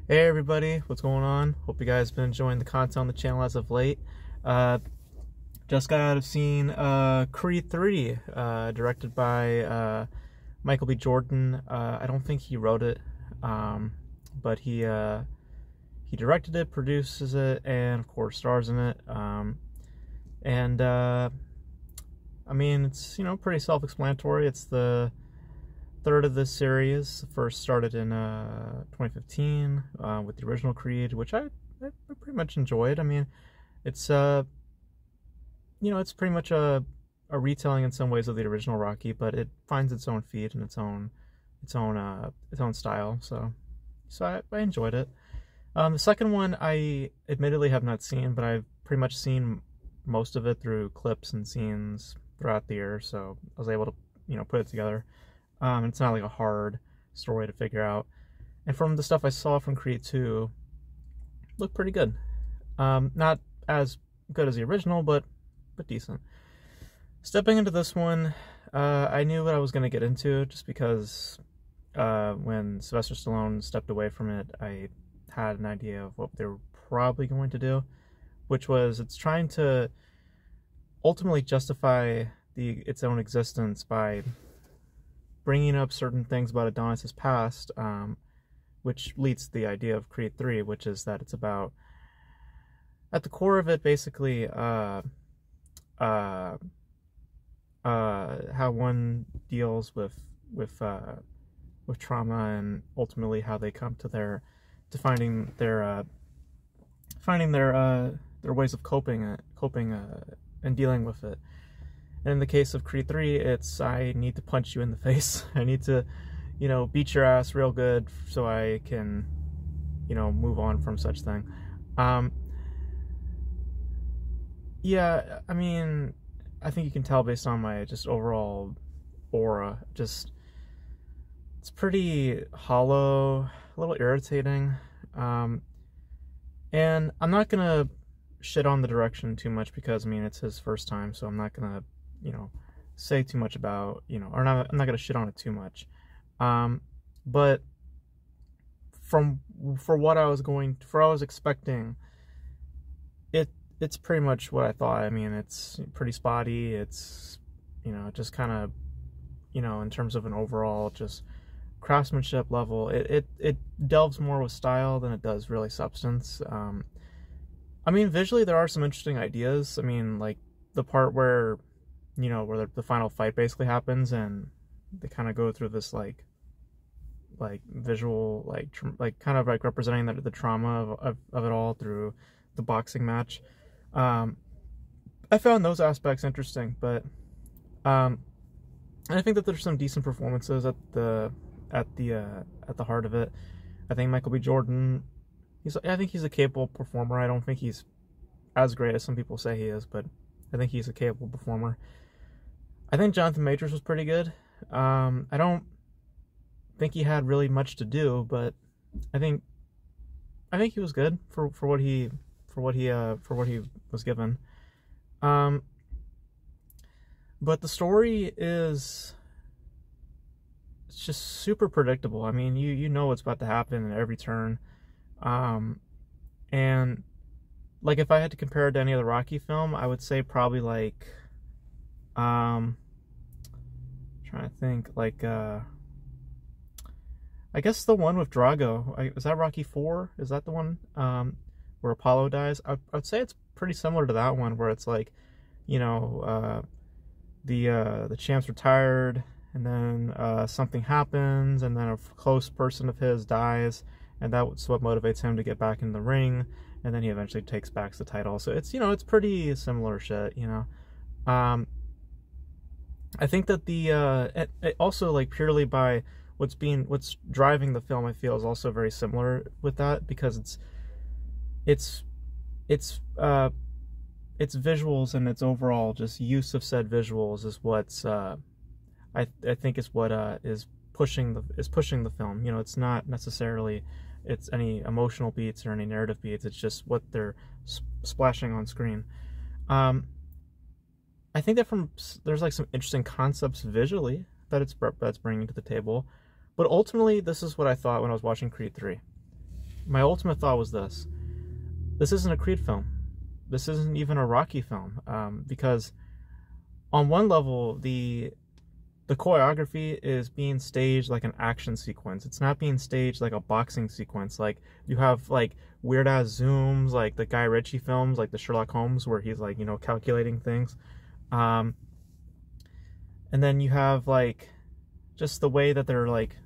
Hey everybody, what's going on? Hope you guys been enjoying the content on the channel as of late. Uh, just got out of seeing Creed 3, directed by Michael B. Jordan. I don't think he wrote it, but he directed it, produces it, and of course stars in it. I mean, it's pretty self-explanatory. It's the third of this series. The first started in 2015 with the original Creed, which I pretty much enjoyed. I mean, it's it's pretty much a retelling in some ways of the original Rocky, but it finds its own feet and its own style. So I enjoyed it. The second one I admittedly have not seen, but I've pretty much seen most of it through clips and scenes throughout the year, so I was able to put it together. It's not like a hard story to figure out. And from the stuff I saw from Creed 2, looked pretty good. Not as good as the original, but decent. Stepping into this one, I knew what I was going to get into just because when Sylvester Stallone stepped away from it, I had an idea of what they were probably going to do, which was it's trying to ultimately justify its own existence by bringing up certain things about Adonis's past, which leads to the idea of Creed 3, which is that it's about, at the core of it, basically, how one deals with trauma, and ultimately how they come to finding their ways of coping and dealing with it. And in the case of Creed 3, it's I need to punch you in the face. I need to, beat your ass real good so I can, move on from such thing. Yeah, I mean, I think you can tell based on my just overall aura. It's pretty hollow, a little irritating. And I'm not gonna shit on the direction too much because, I mean, it's his first time, so I'm not gonna say too much about, I'm not gonna shit on it too much. But for what I was expecting, it's pretty much what I thought. I mean, it's pretty spotty. It's, just kind of, in terms of an overall just craftsmanship level, it delves more with style than it does really substance. I mean, visually there are some interesting ideas. I mean, like the part where where the final fight basically happens, and they kind of go through this like visual, like kind of like representing the trauma of it all through the boxing match. I found those aspects interesting, but I think that there's some decent performances at the heart of it. I think Michael B. Jordan, I think he's a capable performer. I don't think he's as great as some people say he is, but I think he's a capable performer. I think Jonathan Majors was pretty good. I don't think he had really much to do, but I think he was good for what he was given. But the story it's just super predictable. I mean, you know what's about to happen at every turn. And like if I had to compare it to any other Rocky film, I would say probably like trying to think, like I guess the one with Drago. Is that Rocky 4? Is that the one where Apollo dies? I'd say it's pretty similar to that one, where it's like, the champ's retired, and then something happens, and then a close person of his dies, and that's what motivates him to get back in the ring, and then he eventually takes back the title. So it's it's pretty similar shit. I think that it also, like, purely by what's driving the film, I feel is also very similar with that, because it's visuals and its overall just use of said visuals is what's I think is what is pushing the film. It's not necessarily any emotional beats or any narrative beats. It's just what they're splashing on screen. I think that there's like some interesting concepts visually that's bringing to the table, but ultimately this is what I thought when I was watching Creed 3. my ultimate thought was this. This isn't a Creed film. This isn't even a Rocky film. Because on one level, the choreography is being staged like an action sequence. It's not being staged like a boxing sequence. Like, you have like weird ass zooms, like the Guy Ritchie films, like the Sherlock Holmes, where he's like, you know, calculating things. And then you have like just the way that they're like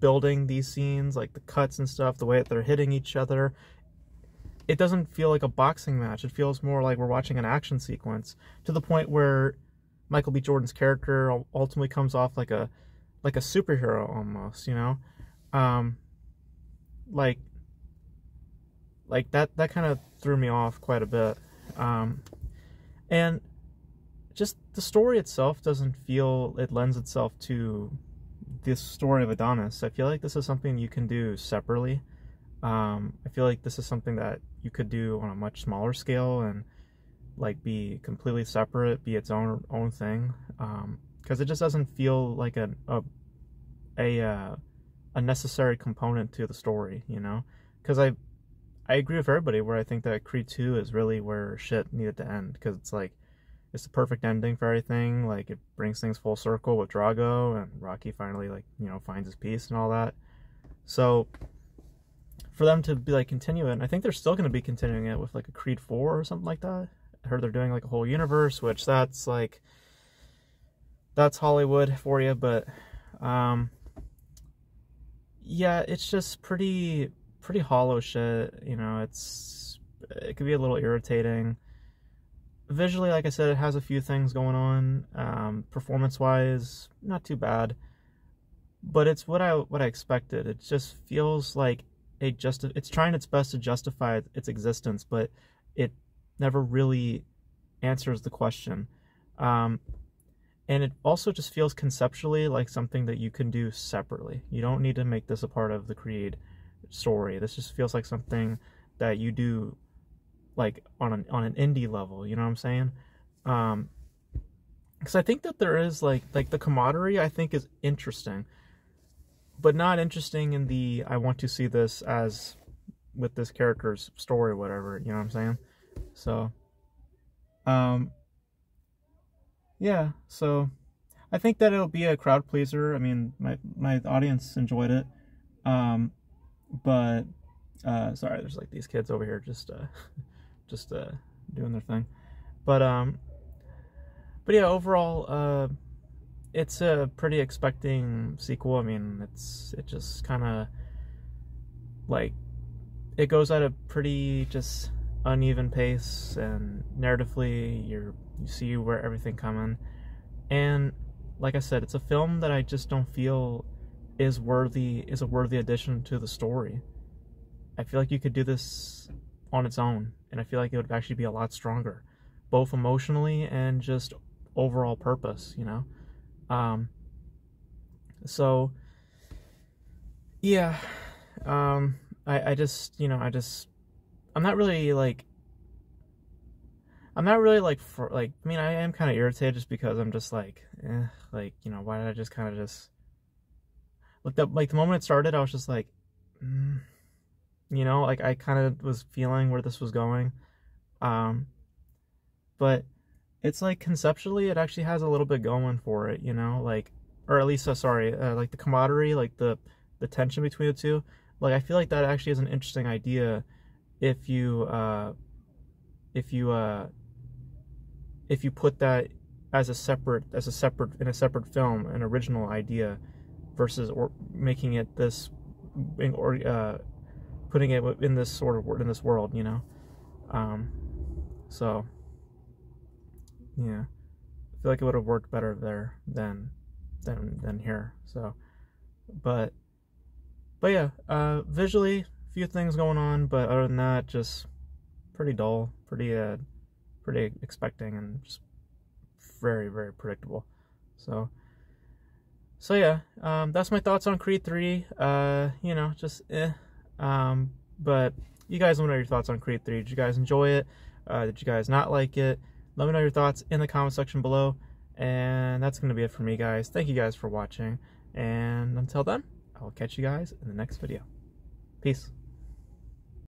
building these scenes, like the cuts and stuff, the way that they're hitting each other. It doesn't feel like a boxing match. It feels more like we're watching an action sequence, to the point where Michael B. Jordan's character ultimately comes off like a superhero almost, you know? Like that kind of threw me off quite a bit. And just the story itself doesn't feel it lends itself to this story of Adonis. I feel like this is something you can do separately. I feel like this is something that you could do on a much smaller scale and like be completely separate, be its own thing, because it just doesn't feel like a necessary component to the story, you know. Because I agree with everybody where I think that Creed 2 is really where shit needed to end, because it's like it's the perfect ending for everything. Like, it brings things full circle with Drago, and Rocky finally, like, you know, finds his peace and all that. So for them to be like continue it, and I think they're still going to be continuing it with like a Creed 4 or something like that. I heard they're doing like a whole universe, which that's Hollywood for you. But yeah, it's just pretty hollow shit, you know. It could be a little irritating visually. Like I said, it has a few things going on. Performance wise, not too bad, but it's what I expected. It just feels like it's trying its best to justify its existence, but it never really answers the question. And it also just feels conceptually like something that you can do separately. You don't need to make this a part of the Creed story. This just feels like something that you do like on an indie level, you know what I'm saying? Because I think that there is like the camaraderie, I think, is interesting, but not interesting in the I want to see this as with this character's story or whatever, you know what I'm saying? So yeah, so I think that it'll be a crowd pleaser. I mean, my audience enjoyed it. But sorry, there's like these kids over here just doing their thing. But yeah, overall, it's a pretty expecting sequel. I mean, it just kind of like it goes at a pretty just uneven pace, and narratively you see where everything coming. And like I said, it's a film that I just don't feel is a worthy addition to the story. I feel like you could do this on its own, and I feel like it would actually be a lot stronger, both emotionally and just overall purpose, you know? So yeah, I just, you know, I'm not really like, I mean, I am kind of irritated just because I'm just like, like, you know, why did I just kind of just, like the moment it started, I was just like, you know, like I kind of was feeling where this was going. But it's like conceptually, it actually has a little bit going for it, you know, like, or at least, like the camaraderie, like the tension between the two. Like, I feel like that actually is an interesting idea if you put that as a separate film, an original idea, versus or making it this, or putting it in this sort of in this world, you know. So yeah, I feel like it would have worked better there than here. So, but yeah, visually, a few things going on, but other than that, just pretty dull, pretty expecting, and just very, very predictable. So yeah, that's my thoughts on Creed 3. You know, just but you guys let me know your thoughts on Creed 3. Did you guys enjoy it? Did you guys not like it? Let me know your thoughts in the comment section below. And that's going to be it for me, guys. Thank you guys for watching. And until then, I will catch you guys in the next video. Peace.